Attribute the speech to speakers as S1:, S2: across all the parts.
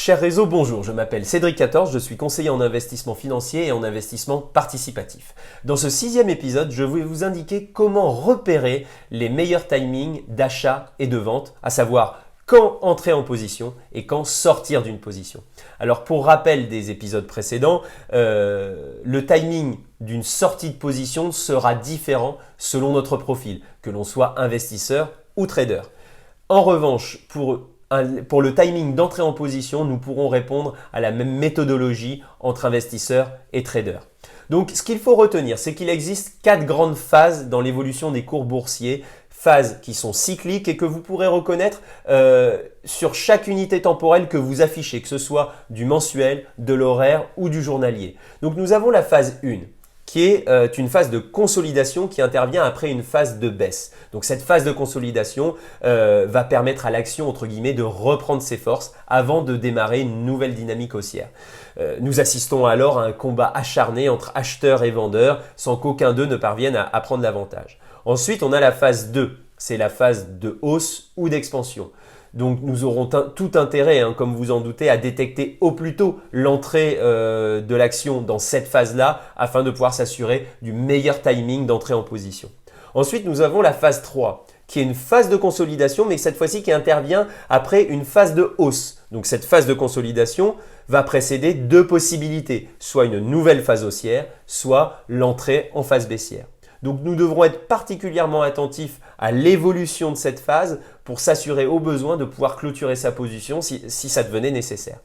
S1: Cher réseau, bonjour, je m'appelle Cédric 14, je suis conseiller en investissement financier et en investissement participatif. Dans ce 6e épisode, je vais vous indiquer comment repérer les meilleurs timings d'achat et de vente, à savoir quand entrer en position et quand sortir d'une position. Alors pour rappel des épisodes précédents, le timing d'une sortie de position sera différent selon notre profil, que l'on soit investisseur ou trader. En revanche, pour le timing d'entrée en position, nous pourrons répondre à la même méthodologie entre investisseurs et traders. Donc ce qu'il faut retenir, c'est qu'il existe 4 grandes phases dans l'évolution des cours boursiers, phases qui sont cycliques et que vous pourrez reconnaître sur chaque unité temporelle que vous affichez, que ce soit du mensuel, de l'horaire ou du journalier. Donc nous avons la phase 1. Qui est une phase de consolidation qui intervient après une phase de baisse. Donc cette phase de consolidation va permettre à l'action, entre guillemets, de reprendre ses forces avant de démarrer une nouvelle dynamique haussière. Nous assistons alors à un combat acharné entre acheteurs et vendeurs sans qu'aucun d'eux ne parvienne à prendre l'avantage. Ensuite, on a la phase 2, c'est la phase de hausse ou d'expansion. Donc nous aurons tout intérêt, comme vous en doutez, à détecter au plus tôt l'entrée de l'action dans cette phase-là afin de pouvoir s'assurer du meilleur timing d'entrée en position. Ensuite, nous avons la phase 3 qui est une phase de consolidation mais cette fois-ci qui intervient après une phase de hausse. Donc cette phase de consolidation va précéder 2 possibilités, soit une nouvelle phase haussière, soit l'entrée en phase baissière. Donc nous devrons être particulièrement attentifs à l'évolution de cette phase pour s'assurer au besoin de pouvoir clôturer sa position si ça devenait nécessaire.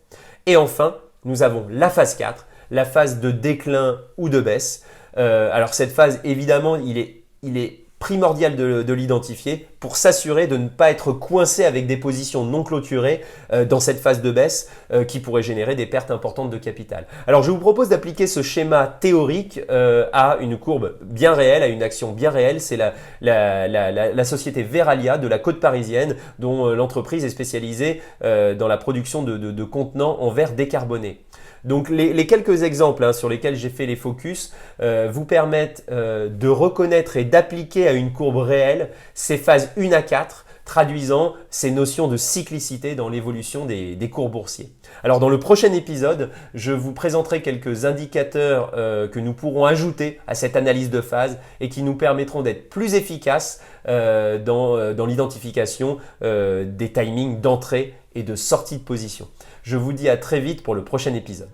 S1: Et enfin, nous avons la phase 4, la phase de déclin ou de baisse. Alors cette phase, évidemment, il est primordial de l'identifier pour s'assurer de ne pas être coincé avec des positions non clôturées dans cette phase de baisse qui pourrait générer des pertes importantes de capital. Alors je vous propose d'appliquer ce schéma théorique à une courbe bien réelle, à une action bien réelle. C'est la société Verallia de la côte parisienne dont l'entreprise est spécialisée dans la production de contenants en verre décarboné. Donc les quelques exemples sur lesquels j'ai fait les focus vous permettent de reconnaître et d'appliquer à une courbe réelle ces phases 1 à 4, traduisant ces notions de cyclicité dans l'évolution des cours boursiers. Alors dans le prochain épisode, je vous présenterai quelques indicateurs que nous pourrons ajouter à cette analyse de phase et qui nous permettront d'être plus efficaces dans l'identification des timings d'entrée et de sortie de position. Je vous dis à très vite pour le prochain épisode.